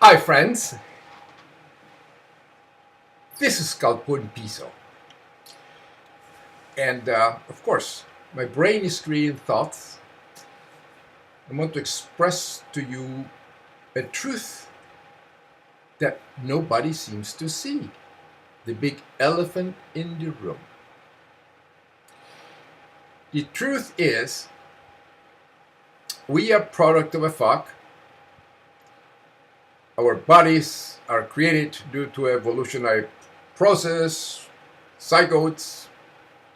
Hi friends, this is Calpun Piso, and of course my brain is creating thoughts. I want to express to you a truth that nobody seems to see, the big elephant in the room. The truth is, we are product of a fuck. Our bodies are created due to evolutionary process, zygotes,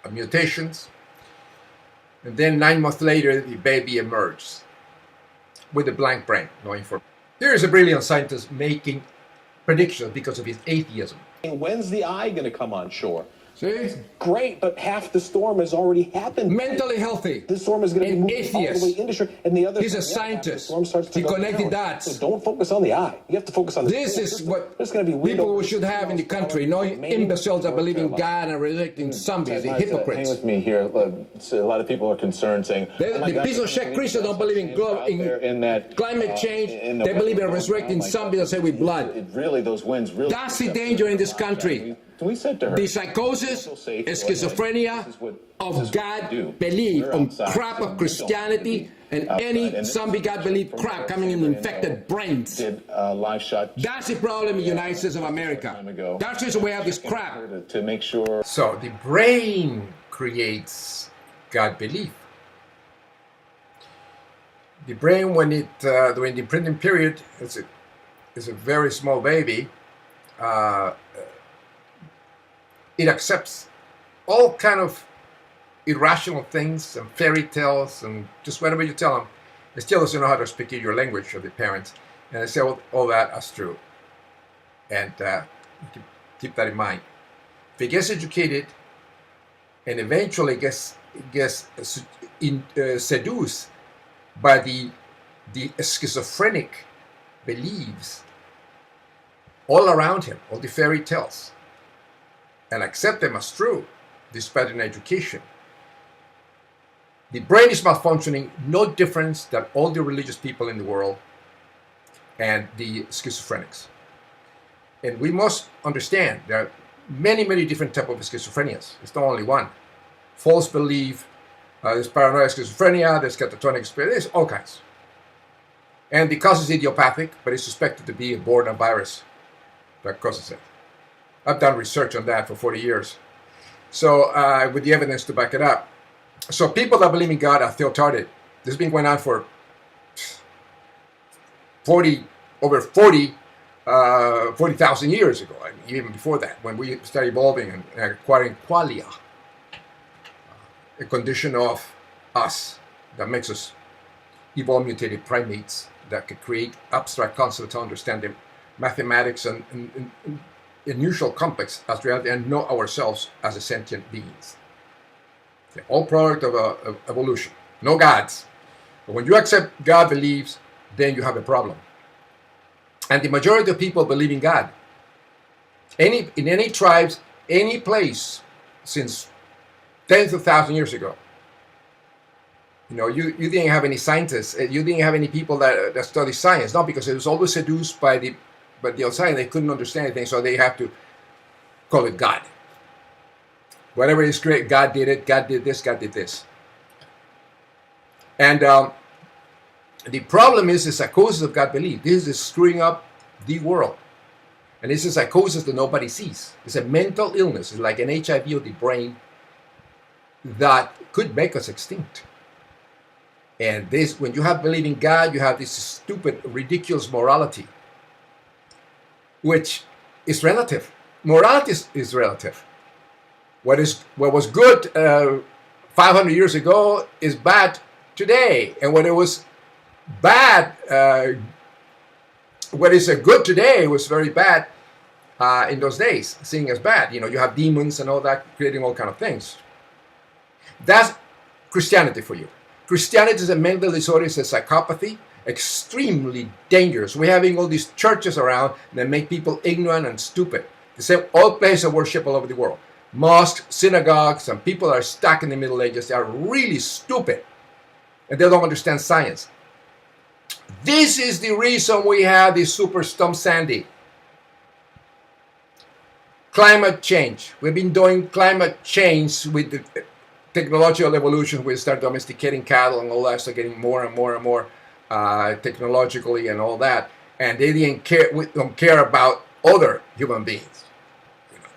mutations, and then 9 months later the baby emerges with a blank brain, no information. Here is a brilliant scientist making predictions because of his atheism. When's the eye going to come on shore? See? Great, but half the storm has already happened. Mentally healthy. This storm is going to be moving all the way into, and the other. He's a scientist. The storm starts to He connected dots. So don't focus on the eye. You have to focus on the. This is what there's going to be people should have in the country. No imbeciles that believe in God and rejecting zombies, the hypocrites. Hang with me here. A lot of people are concerned, saying the piece of shit Christians don't believe in climate change. They believe in resurrecting zombies that say with blood. Really, those winds really. That's the danger in this country. We said to her, the psychosis, schizophrenia of God belief on crap of Christianity and any zombie God belief crap coming in infected brains. That's the problem in the United States of America. That's just the way we have this crap. To make sure. So the brain creates God belief. The brain, when it during the imprinting period, is a very small baby. It accepts all kind of irrational things and fairy tales and just whatever you tell them. It still doesn't know how to speak your language of the parents. And I say all that as true. And keep that in mind. If it gets educated and eventually gets seduced by the schizophrenic beliefs all around him, all the fairy tales, and accept them as true, despite an education. The brain is malfunctioning, no difference than all the religious people in the world and the schizophrenics. And we must understand there are many, many different types of schizophrenias. It's not only one. False belief, there's paranoid schizophrenia, there's catatonic spirit, there's all kinds. And the cause is idiopathic, but it's suspected to be a born virus that causes it. I've done research on that for 40 years. So, with the evidence to back it up. So people that believe in God are theotarded. This has been going on for 40,000 years ago, I mean, even before that, when we started evolving and acquiring qualia, a condition of us that makes us evolve mutated primates that could create abstract concepts to understand them, mathematics and unusual complex as reality, and know ourselves as a sentient beings. Okay, all product of evolution. No gods. But when you accept God believes, then you have a problem. And the majority of people believe in God. In any tribes, any place, since tens of thousands of years ago. You know, you didn't have any scientists. You didn't have any people that study science. Not because it was always seduced by the outside, they couldn't understand anything, so they have to call it God. Whatever is great, God did it, God did this, God did this. And the problem is the psychosis of God belief. This is screwing up the world. And it's a psychosis that nobody sees. It's a mental illness. It's like an HIV of the brain that could make us extinct. And this, when you have belief in God, you have this stupid, ridiculous morality, which is relative. Morality is relative. What was good 500 years ago is bad today, and what it was bad, what is good today was very bad in those days, seen as bad. You know, you have demons and all that creating all kind of things. That's Christianity for you. Christianity is a mental disorder, it's a psychopathy. Extremely dangerous. We're having all these churches around that make people ignorant and stupid. The same all places of worship all over the world. Mosques, synagogues, and people that are stuck in the Middle Ages. They are really stupid. And they don't understand science. This is the reason we have the Superstorm Sandy. Climate change. We've been doing climate change with the technological evolution. We start domesticating cattle and all that, so getting more and more and more technologically and all that. And they didn't care. We don't care about other human beings.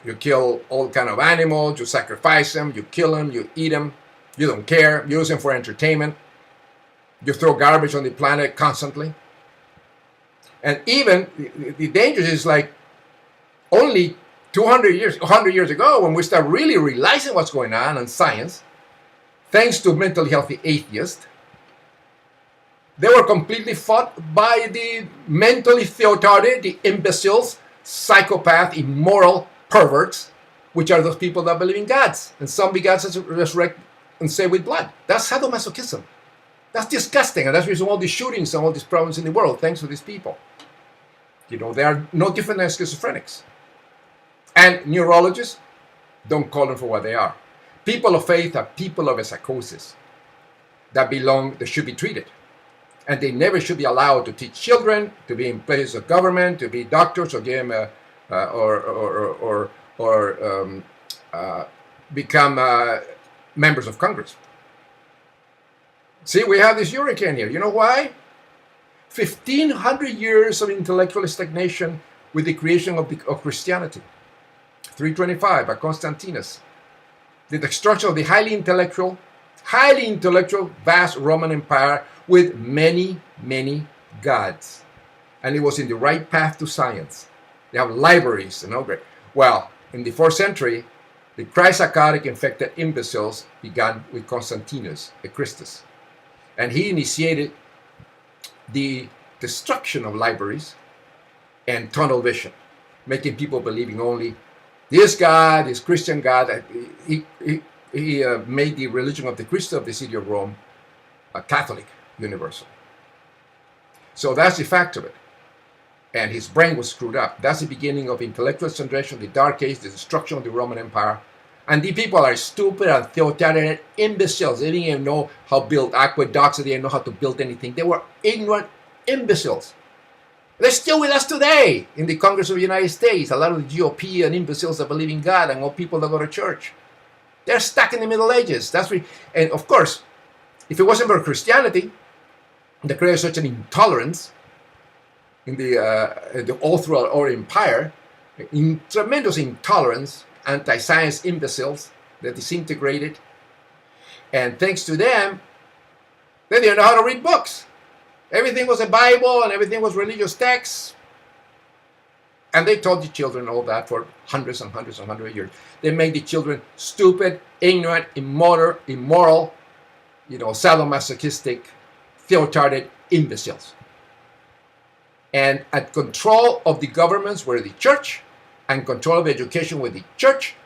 You kill all kind of animals. You sacrifice them. You kill them. You eat them. You don't care. You use them for entertainment. You throw garbage on the planet constantly. And even the danger is like only 100 years ago, when we start really realizing what's going on in science, thanks to mentally healthy atheists, they were completely fought by the mentally theotarded, the imbeciles, psychopath, immoral perverts, which are those people that believe in gods, and some gods that resurrect and save with blood. That's sadomasochism. That's disgusting, and that's the reason all these shootings and all these problems in the world, thanks to these people. You know, they are no different than schizophrenics. And neurologists, don't call them for what they are. People of faith are people of a psychosis that should be treated. And they never should be allowed to teach children, to be in places of government, to be doctors, or give them become members of Congress. See, we have this hurricane here. You know why? 1,500 years of intellectual stagnation with the creation of Christianity. 325 by Constantinus. The destruction of the highly intellectual, vast Roman Empire with many, many gods. And it was in the right path to science. They have libraries and all that. Well, in the 4th century, the ChristPsychotic infected imbeciles began with Constantinus, a Christus. And he initiated the destruction of libraries and tunnel vision, making people believing only this God, this Christian God. He made the religion of the Christ of the city of Rome a Catholic universal. So that's the fact of it. And his brain was screwed up. That's the beginning of intellectual stagnation, the Dark Age, the destruction of the Roman Empire. And the people are stupid and theotarded imbeciles. They didn't even know how to build aqueducts. They didn't know how to build anything. They were ignorant imbeciles. They're still with us today in the Congress of the United States. A lot of the GOP and imbeciles that believe in God and all people that go to church. They're stuck in the Middle Ages. And of course, if it wasn't for Christianity, that created such an intolerance in all throughout our empire, tremendous intolerance, anti-science imbeciles that disintegrated. And thanks to them, they didn't know how to read books. Everything was a Bible and everything was religious texts. And they taught the children all that for hundreds and hundreds and hundreds of years. They made the children stupid, ignorant, immoral, sadomasochistic, theotarded imbeciles. And at control of the governments were the church, and control of education with the church.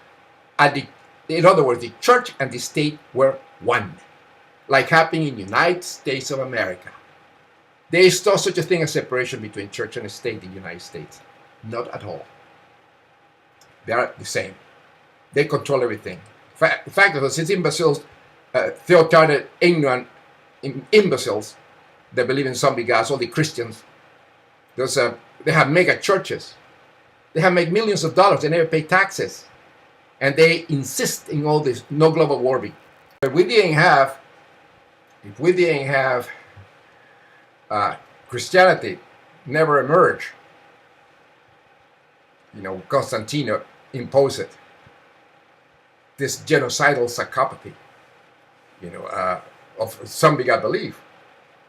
In other words, the church and the state were one, like happening in the United States of America. There is no such a thing as separation between church and state in the United States. Not at all. They are the same. They control everything. The fact that since imbeciles, theotarded, ignorant imbeciles that believe in zombie gods, all the Christians, they have mega churches. They have made millions of dollars. They never pay taxes. And they insist in all this, no global warming. If we didn't have Christianity never emerged, Constantine imposed it. This genocidal psychopathy, of zombie god belief.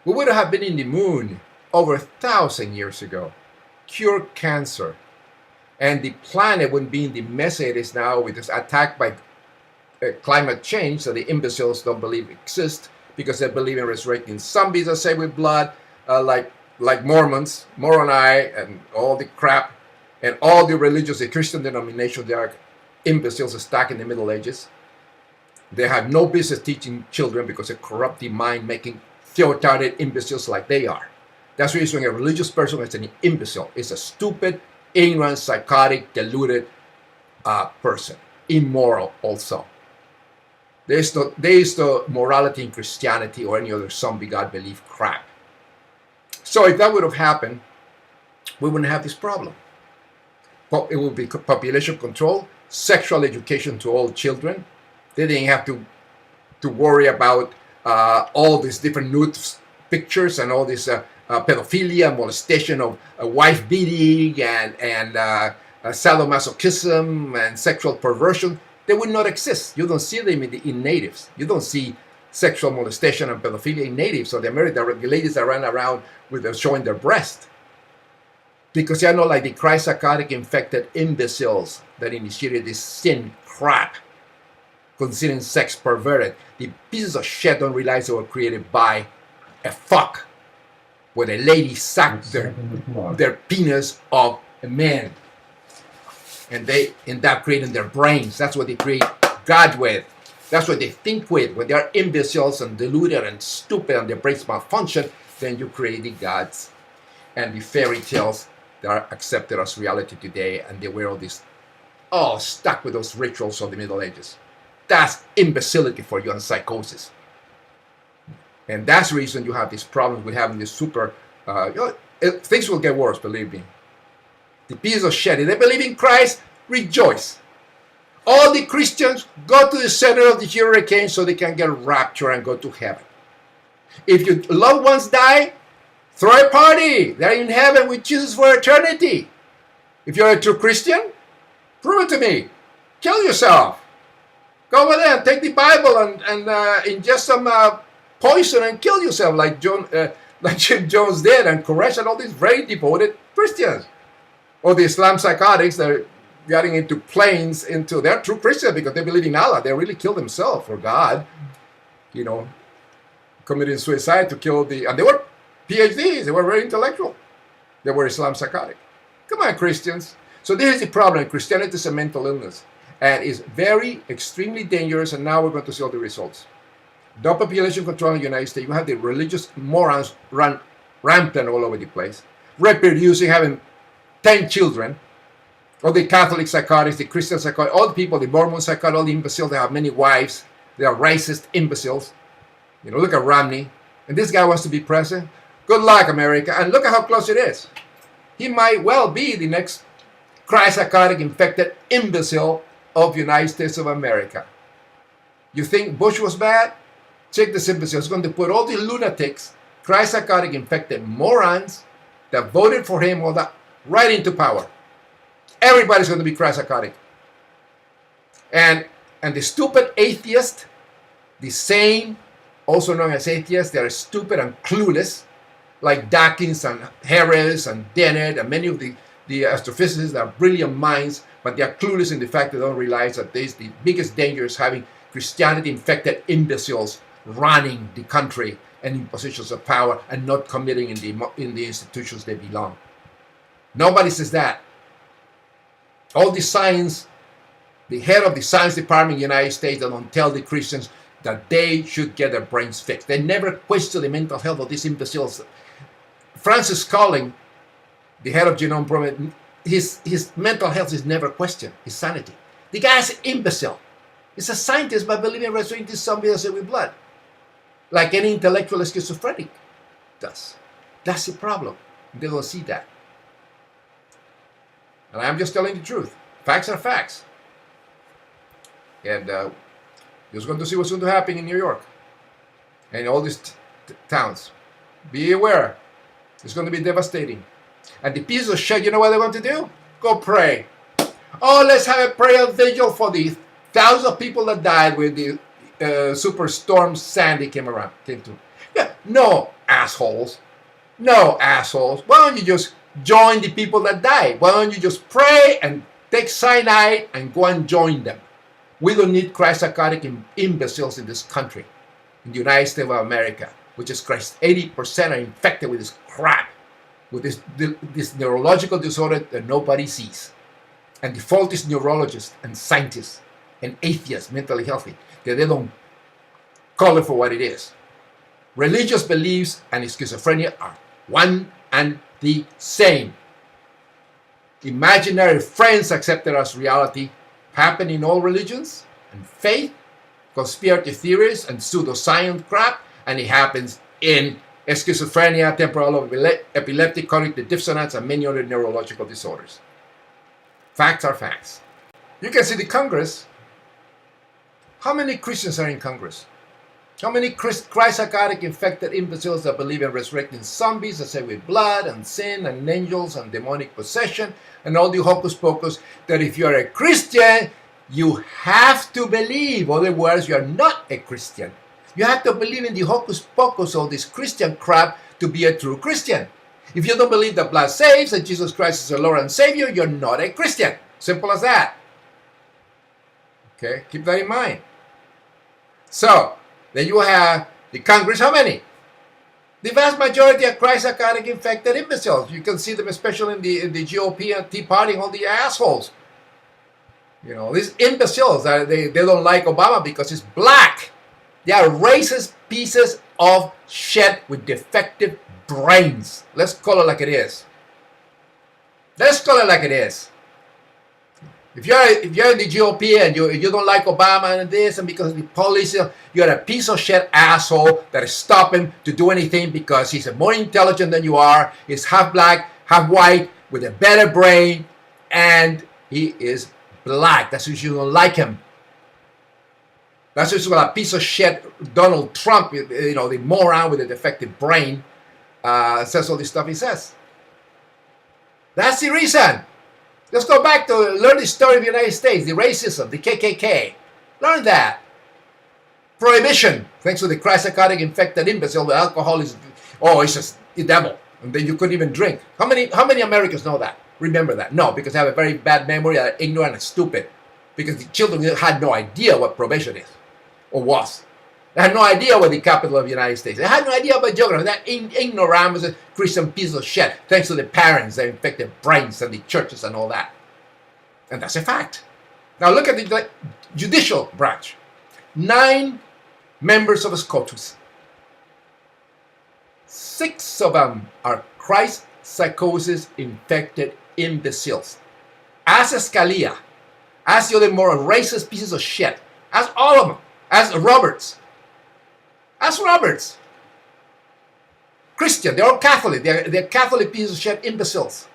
We would have been in the moon over 1,000 years ago, cured cancer, and the planet wouldn't be in the mess it is now with this attack by climate change that the imbeciles don't believe exist because they believe in resurrecting zombies that say with blood, like Mormons, Moroni, and all the crap, and all the religious, the Christian denominations, they are imbeciles stuck in the Middle Ages. They have no business teaching children because they corrupt the mind, making theotarded imbeciles like they are. That's the reason a religious person is an imbecile. It's a stupid, ignorant, psychotic, deluded person. Immoral also. There is no morality in Christianity or any other zombie god belief crap. So if that would have happened, we wouldn't have this problem. It would be population control, sexual education to all children. They didn't have to worry about all these different nude pictures and all this pedophilia, molestation of wife beating and sadomasochism and sexual perversion. They would not exist. You don't see them in natives. You don't see sexual molestation and pedophilia in natives. So the ladies that run around with showing their breast. Because they're not like the ChristPsychotic infected imbeciles that initiated this sin crap, considering sex perverted. The pieces of shit don't realize they were created by a fuck, where a lady sucked their penis of a man. And they end up creating their brains. That's what they create God with. That's what they think with. When they are imbeciles and deluded and stupid and their brains malfunction, then you create the gods and the fairy tales that are accepted as reality today, and they were all stuck with those rituals of the Middle Ages. That's imbecility for you and psychosis. And that's the reason you have this problem with having this things will get worse, believe me. The piece of shit, if they believe in Christ, rejoice. All the Christians go to the center of the hurricane so they can get rapture and go to heaven. If your loved ones die, throw a party. They're in heaven with Jesus for eternity. If you're a true Christian, prove it to me. Kill yourself. Go over there and take the Bible and ingest some poison and kill yourself like Jim Jones did, and Koresh and all these very devoted Christians. Or the Islam Psychotics that are getting into planes they're true Christians because they believe in Allah. They really kill themselves for God. Committing suicide to kill and they were PhDs, they were very intellectual. They were Islam Psychotic. Come on, Christians. So this is the problem. Christianity is a mental illness. And it's very, extremely dangerous, and now we're going to see all the results. No population control in the United States. You have the religious morons run rampant all over the place, reproducing, having 10 children. All the Catholic psychotics, the Christian psychotics, all the people, the Mormon psychotics, all the imbeciles, they have many wives. They are racist imbeciles. Look at Romney. And this guy wants to be president. Good luck, America. And look at how close it is. He might well be the next ChristPsychotic infected imbecile of the United States of America. You think Bush was bad? Check this imbecile. It's going to put all the lunatics, ChristPsychotic infected morons that voted for him all that right into power. Everybody's going to be ChristPsychotic. And the stupid atheist, the sane, also known as atheists, they are stupid and clueless, like Dawkins and Harris and Dennett and many of the astrophysicists that are brilliant minds, but they are clueless in the fact they don't realize that the biggest danger is having Christianity-infected imbeciles running the country and in positions of power and not committing in the institutions they belong. Nobody says that. All the science, the head of the science department in the United States, they don't tell the Christians that they should get their brains fixed. They never question the mental health of these imbeciles. Francis Collins, the head of Genome Project, his mental health is never questioned, his sanity. The guy is an imbecile. He's a scientist but believing in resurrecting zombies with blood, like any intellectual schizophrenic does. That's the problem. They don't see that. And I'm just telling the truth. Facts are facts. And just going to see what's going to happen in New York and all these towns. Be aware. It's going to be devastating. And the piece of shit, you know what they're going to do? Go pray. Oh, let's have a prayer vigil for the thousands of people that died when the Superstorm Sandy came through. Yeah, no, assholes. No, assholes. Why don't you just join the people that died? Why don't you just pray and take cyanide and go and join them? We don't need ChristPsychotic imbeciles in this country, in the United States of America, which is 80% are infected with this crap, with this neurological disorder that nobody sees. And the fault is neurologists and scientists and atheists, mentally healthy, that they don't call it for what it is. Religious beliefs and schizophrenia are one and the same. Imaginary friends accepted as reality happen in all religions and faith, conspiracy theories and pseudoscience crap, and it happens in schizophrenia, temporal epileptic, cognitive dissonance, and many other neurological disorders. Facts are facts. You can see the Congress. How many Christians are in Congress? How many ChristPsychotic infected imbeciles that believe in resurrecting zombies that say with blood and sin and angels and demonic possession and all the hocus pocus that if you're a Christian, you have to believe, otherwise you're not a Christian. You have to believe in the hocus pocus of this Christian crap to be a true Christian. If you don't believe that blood saves and Jesus Christ is the Lord and Savior, you're not a Christian. Simple as that. Okay, keep that in mind. So, then you have the Congress, how many? The vast majority are ChristPsychotic infected imbeciles. You can see them especially in the GOP and Tea Party, all the assholes. You know, these imbeciles, they don't like Obama because he's black. They are racist pieces of shit with defective brains. Let's call it like it is. Let's call it like it is. If you're in the GOP and you don't like Obama and this and because of the policy, you're a piece of shit asshole that is stopping to do anything because he's more intelligent than you are. He's half black, half white, with a better brain, and he is black. That's why you don't like him. That's just what a piece of shit Donald Trump, you know, the moron with a defective brain, says all this stuff he says. That's the reason. Let's go back to learn the story of the United States, the racism, the KKK. Learn that. Prohibition, thanks to the ChristPsychotic infected imbecile, the alcohol is, it's just the devil. And then you couldn't even drink. How many Americans know that? Remember that? No, because they have a very bad memory, they're ignorant and stupid. Because the children had no idea what prohibition is, or was. They had no idea what the capital of the United States. They had no idea about geography. That ignoramus, a Christian piece of shit, thanks to the parents, their infected brains, and the churches and all that. And that's a fact. Now look at the judicial branch. 9 members of SCOTUS. 6 of them are Christ psychosis infected imbeciles. Ask Scalia. Ask the other more racist pieces of shit. Ask all of them. Ask Roberts. Ask Roberts. Christian, they're all Catholic. They're Catholic pieces of shit imbeciles.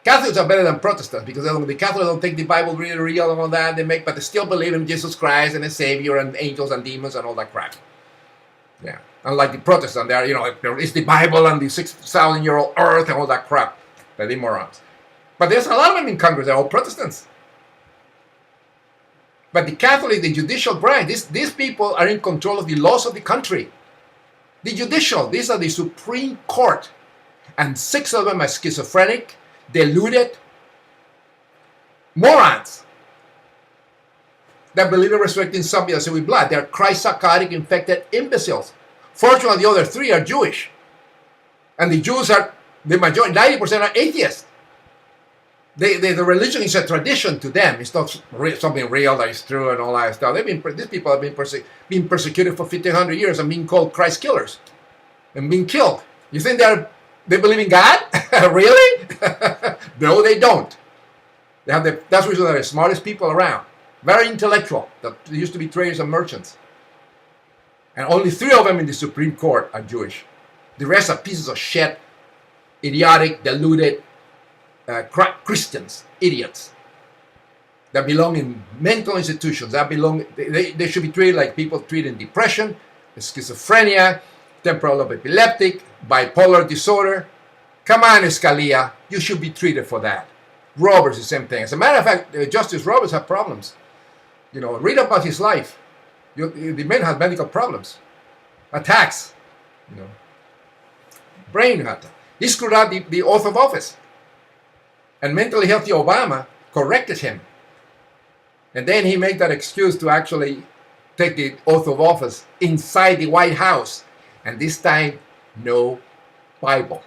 Catholics are better than Protestants because the Catholics don't take the Bible really real and all that. But they still believe in Jesus Christ and a Savior and angels and demons and all that crap. Yeah. Unlike the Protestants, there is the Bible and the 6,000-year-old earth and all that crap. They're the morons. But there's a lot of them in Congress. They're all Protestants. But the Catholic, the judicial branch, these people are in control of the laws of the country. The judicial, these are the Supreme Court. And 6 of them are schizophrenic, deluded morons that believe in resurrecting somebody that with blood. They're ChristPsychotic infected imbeciles. Fortunately, the other 3 are Jewish. And the Jews are, the majority, 90% are atheists. The religion is a tradition to them. It's not something real that is true and all that stuff. These people have been persecuted for 1,500 years and being called Christ killers and being killed. You think they believe in God? Really? No, they don't. That's why they're the smartest people around. Very intellectual. They used to be traders and merchants. And only 3 of them in the Supreme Court are Jewish. The rest are pieces of shit, idiotic, deluded, Christians, idiots that belong in mental institutions. They should be treated like people treated in depression, schizophrenia, temporal epileptic, bipolar disorder. Come on, Scalia, you should be treated for that. Roberts, the same thing. As a matter of fact, Justice Roberts had problems. Read about his life. The man had medical problems, attacks, brain attack. He screwed out the oath of office. And mentally healthy Obama corrected him. And then he made that excuse to actually take the oath of office inside the White House. And this time, no Bible.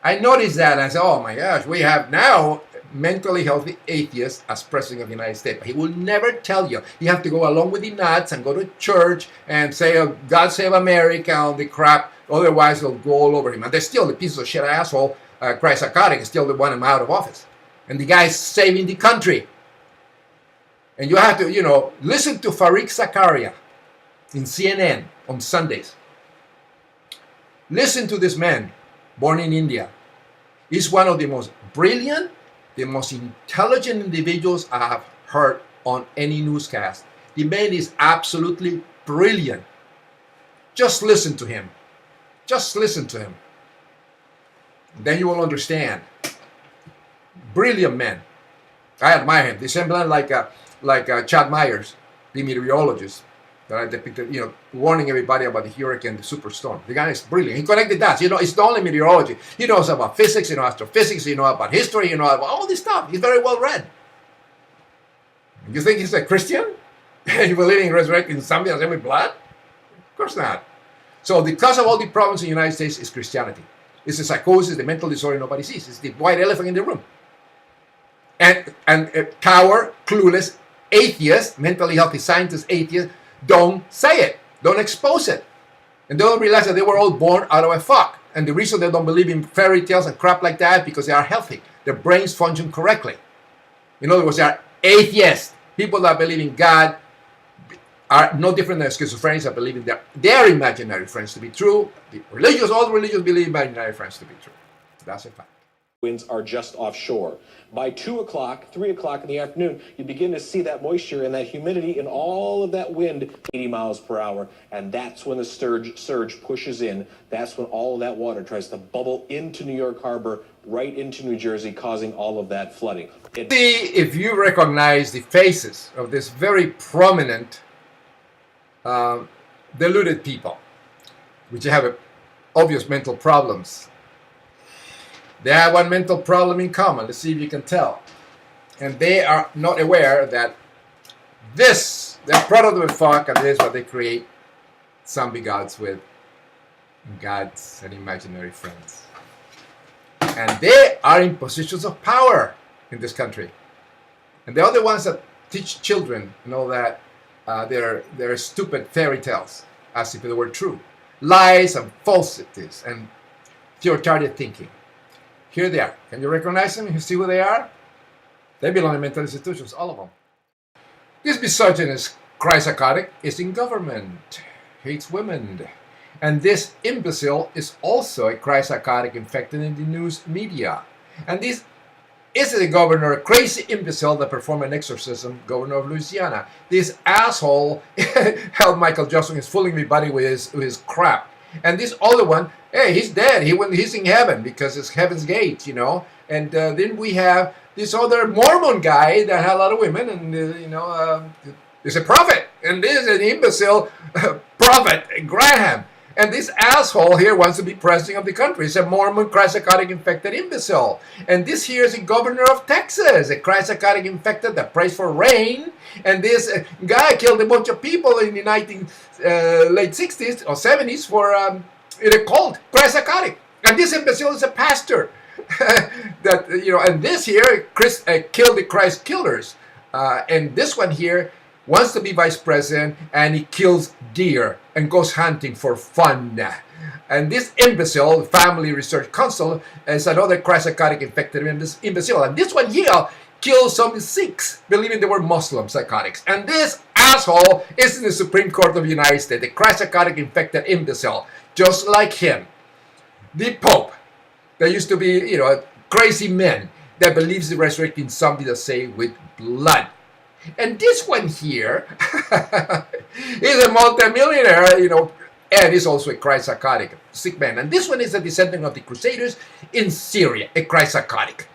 I noticed that and I said, oh my gosh, we have now mentally healthy atheists as president of the United States. But he will never tell you. You have to go along with the nuts and go to church and say, oh, God save America, all the crap. Otherwise, they'll go all over him. And they're still the piece of shit asshole. ChristPsychotic is still the one him out of office. And the guy's saving the country. And you have to, listen to Fareed Zakaria in CNN on Sundays. Listen to this man, born in India. He's one of the most brilliant, the most intelligent individuals I have heard on any newscast. The man is absolutely brilliant. Just listen to him. Just listen to him. Then you will understand. Brilliant man. I admire him. They semblance like Chad Myers, the meteorologist that I depicted, warning everybody about the hurricane, the Superstorm. The guy is brilliant. He connected that. It's not only meteorology. He knows about physics, astrophysics, about history, about all this stuff. He's very well read. You think he's a Christian? You believe in resurrecting something that's with blood? Of course not. So the cause of all the problems in the United States is Christianity. It's the psychosis, the mental disorder nobody sees. It's the white elephant in the room. And coward, clueless, atheists, mentally healthy scientists, atheists, don't say it. Don't expose it. And they don't realize that they were all born out of a fuck. And the reason they don't believe in fairy tales and crap like that is because they are healthy. Their brains function correctly. In other words, they are atheists. People that believe in God are no different than schizophrenics that believe in their imaginary friends to be true. All religious believe imaginary friends to be true. That's a fact. Winds are just offshore. By 2 o'clock, 3 o'clock in the afternoon, you begin to see that moisture and that humidity and all of that wind 80 miles per hour. And that's when the surge pushes in. That's when all of that water tries to bubble into New York Harbor, right into New Jersey, causing all of that flooding. See if you recognize the faces of this very prominent, deluded people, which have obvious mental problems. They have one mental problem in common. Let's see if you can tell. And they are not aware that they're product of a fuck, and this is what they create zombie gods with. Gods and imaginary friends. And they are in positions of power in this country. And the other ones that teach children, that they're stupid fairy tales, as if they were true. Lies and falsities and theotarded thinking. Here they are. Can you recognize them? You see who they are? They belong in mental institutions, all of them. This misogynist ChristPsychotic is in government, hates women. And this imbecile is also a ChristPsychotic infected in the news media. And this is the governor, a crazy imbecile that performed an exorcism, governor of Louisiana. This asshole, hell, Michael Johnson is fooling everybody with his crap. And this other one, hey, he's dead. He's in heaven because it's heaven's gate, And then we have this other Mormon guy that had a lot of women, and is a prophet. And this is an imbecile prophet, Graham. And this asshole here wants to be president of the country. He's a Mormon ChristPsychotic infected imbecile. And this here is the governor of Texas, a ChristPsychotic infected that prays for rain. And this guy killed a bunch of people in the late 60s or 70s for in a cult, ChristPsychotic. And this imbecile is a pastor. And this here killed the Christ killers. And this one here wants to be vice president, and he kills deer and goes hunting for fun. And this imbecile, Family Research Council, is another ChristPsychotic infected imbecile. And this one here kills some Sikhs, believing they were Muslim psychotics. And this asshole is in the Supreme Court of the United States, a ChristPsychotic infected imbecile, just like him. The Pope, that used to be, a crazy man that believes the resurrecting somebody that say with blood. And this one here is a multimillionaire, and is also a ChristPsychotic sick man. And this one is a descendant of the Crusaders in Syria, a ChristPsychotic.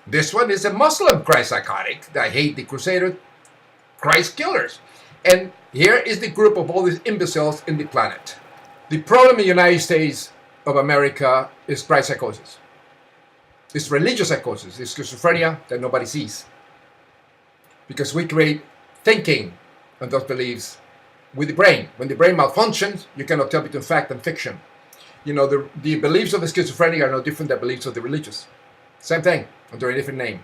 This one is a Muslim ChristPsychotic that hate the Crusader Christ killers. And here is the group of all these imbeciles in the planet. The problem in the United States of America is ChristPsychosis. It's religious psychosis. It's schizophrenia that nobody sees. Because we create thinking on those beliefs with the brain. When the brain malfunctions, you cannot tell between fact and fiction. The beliefs of the schizophrenic are no different than beliefs of the religious. Same thing, under a different name.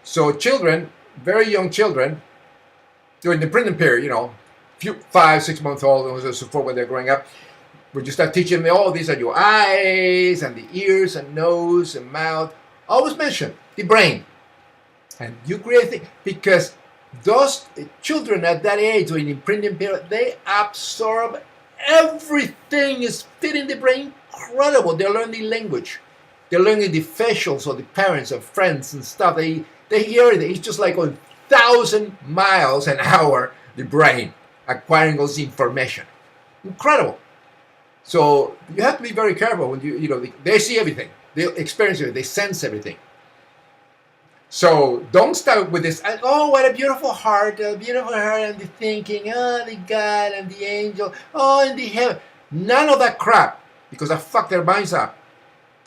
So children, very young children, during the pregnant period, 5, 6 months old, and so forth, when they're growing up, when you start teaching them, these are your eyes, and the ears, and nose, and mouth. Always mention the brain. And you create things, because those children at that age, during the imprinting period, they absorb everything is fit in the brain incredible. They're learning language. They're learning the facials of the parents of friends and stuff. They hear it. It's just like 1,000 miles an hour, the brain acquiring all this information. Incredible. So you have to be very careful when they see everything. They experience it. They sense everything. So don't start with this, oh, what a beautiful heart, and the thinking, oh, the God and the angel, oh, and the heaven. None of that crap, because that fuck their minds up.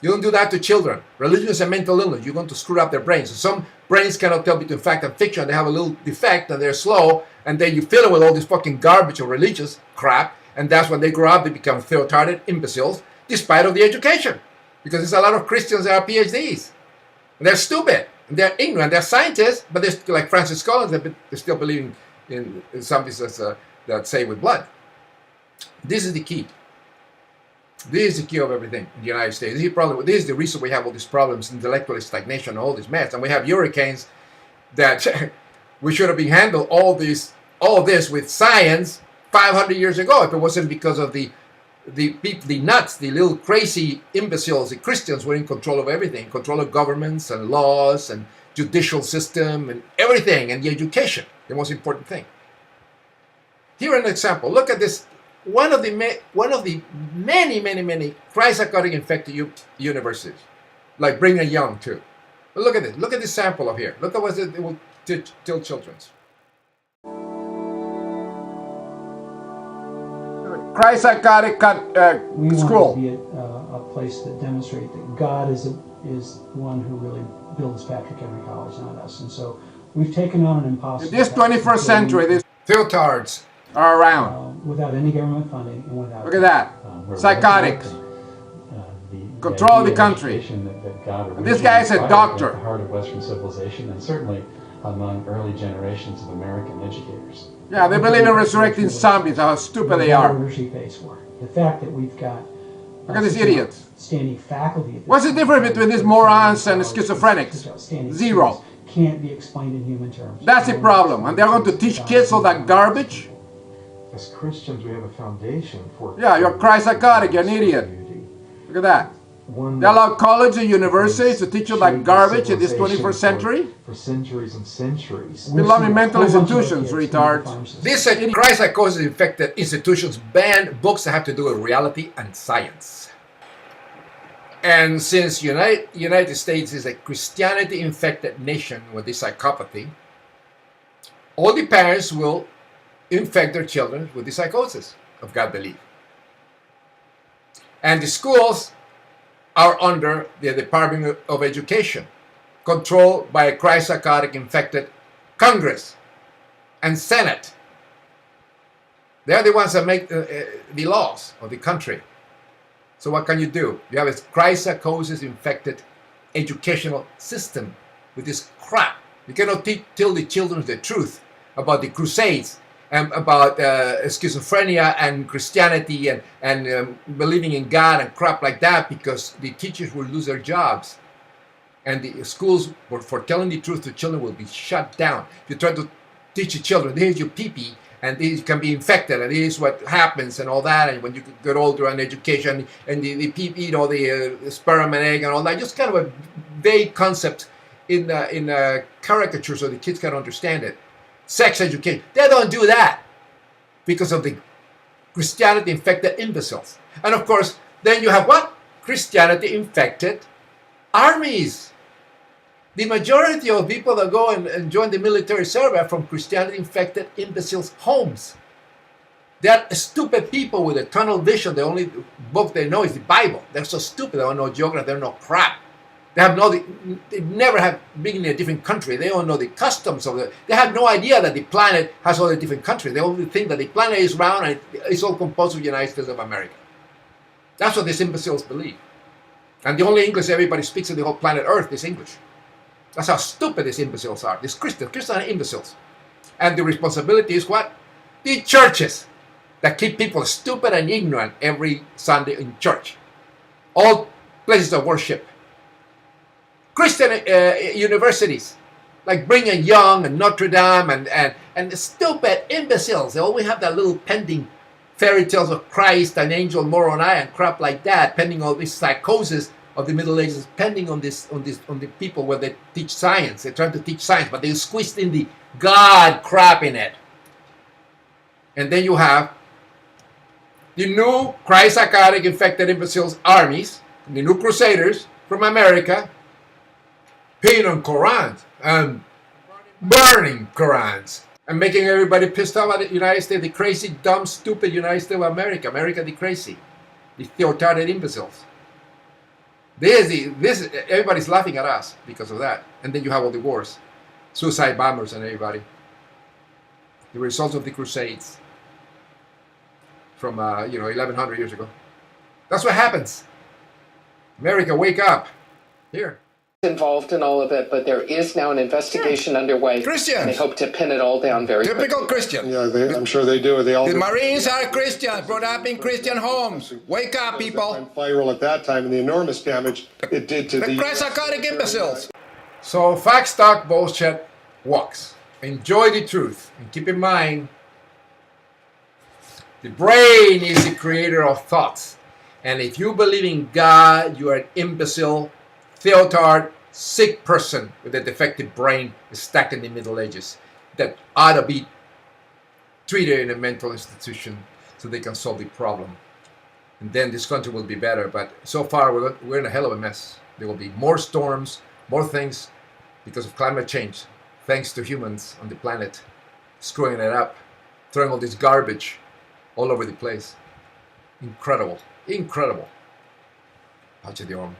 You don't do that to children. Religion is a mental illness. You're going to screw up their brains. So some brains cannot tell between fact and fiction. They have a little defect and they're slow, and then you fill it with all this fucking garbage of religious crap, and that's when they grow up, they become theotarded imbeciles, despite of the education. Because there's a lot of Christians that are PhDs. And they're stupid. They're ignorant. They're scientists, but they're like Francis Collins. They're still believing in something that's saved with blood. This is the key. This is the key of everything in the United States. This is the reason we have all these problems, intellectual stagnation, all this mess, and we have hurricanes that we should have been handled all this with science 500 years ago. If it wasn't because of the nuts, the little crazy imbeciles, the Christians were in control of everything, control of governments and laws and judicial system and everything, and the education, the most important thing. Here an example. Look at this. One of the many ChristPsychotic infected universities, like Brigham Young too. But look at this. Look at this sample of here. Look at what it will tell children's. ChristPsychotic school. We want to be a place that demonstrates that God is one who really builds Patrick Henry College, not us. And so we've taken on an impossible. In this 21st century, these theotards are around. Without any government funding and without. Look at that. Psychotics. Control the country. And this guy is a doctor. At the heart of Western civilization, and certainly among early generations of American educators. Yeah, they believe in resurrecting zombies, how stupid they are. The fact that we've got look at these idiots. Standing faculty. What's the difference between these morons and schizophrenics? Zero. Can't be explained in human terms. That's the problem. And they're going to teach kids all that garbage? As Christians, we have a foundation for... Yeah, you're ChristPsychotic, you're an idiot. Look at that. They allow colleges and universities to teach you like garbage in this 21st century? For centuries and centuries. We love in mental institutions, retards. These ChristPsychosis infected institutions ban books that have to do with reality and science. And since United States is a Christianity-infected nation with this psychopathy, all the parents will infect their children with the psychosis of God belief. And the schools are under the Department of Education, controlled by a ChristPsychotic infected Congress and Senate. They're the ones that make the laws of the country. So what can you do? You have a ChristPsychosis infected educational system with this crap. You cannot tell the children the truth about the Crusades and about schizophrenia and Christianity and believing in God and crap like that, because the teachers will lose their jobs. And the schools, for telling the truth to children, will be shut down. If you try to teach your children, here's your pee-pee, and this can be infected, and this is what happens, and all that, and when you get older and education, and the pee-pee, the sperm and egg and all that, just kind of a vague concept in caricature so the kids can understand it. Sex education. They don't do that because of the Christianity-infected imbeciles. And of course, then you have what? Christianity-infected armies. The majority of people that go and join the military service are from Christianity-infected imbeciles' homes. They are stupid people with a tunnel vision. The only book they know is the Bible. They're so stupid. They don't know geography. They don't know crap. They never have been in a different country. They don't know the customs of it. They have no idea that the planet has all the different countries. They only think that the planet is round and it's all composed of the United States of America. That's what these imbeciles believe. And the only English everybody speaks on the whole planet Earth is English. That's how stupid these imbeciles are. These Christians are imbeciles. And the responsibility is what? The churches that keep people stupid and ignorant every Sunday in church. All places of worship. Christian universities like Brigham Young and Notre Dame and the stupid imbeciles. They always have that little pending fairy tales of Christ, an angel, Moroni, and crap like that, pending on this psychosis of the Middle Ages, pending on the people where they teach science. They're trying to teach science, but they squeezed in the God crap in it. And then you have the new ChristPsychotic infected imbeciles armies, the new crusaders from America, peeing on Korans and burning Korans and making everybody pissed off at the United States, the crazy, dumb, stupid United States of America, America the crazy, the theotarded imbeciles. Everybody's laughing at us because of that. And then you have all the wars, suicide bombers and everybody. The results of the Crusades from 1100 years ago. That's what happens. America, wake up. Here. Involved in all of it, but there is now an investigation underway. Christians. And they hope to pin it all down very quickly. Typical Christian. Yeah, I'm sure they do. They all The do. Marines are Christians, brought up in Christian homes. Wake up, people. Went viral at that time, and the enormous damage it did to The the ChristPsychotic imbeciles. So facts talk, bullshit walks. Enjoy the truth. And keep in mind, the brain is the creator of thoughts. And if you believe in God, you are an imbecile, theotard, sick person with a defective brain stuck in the Middle Ages that ought to be treated in a mental institution so they can solve the problem. And then this country will be better. But so far, we're in a hell of a mess. There will be more storms, more things because of climate change, thanks to humans on the planet screwing it up, throwing all this garbage all over the place. Incredible. Incredible. Pace di Om.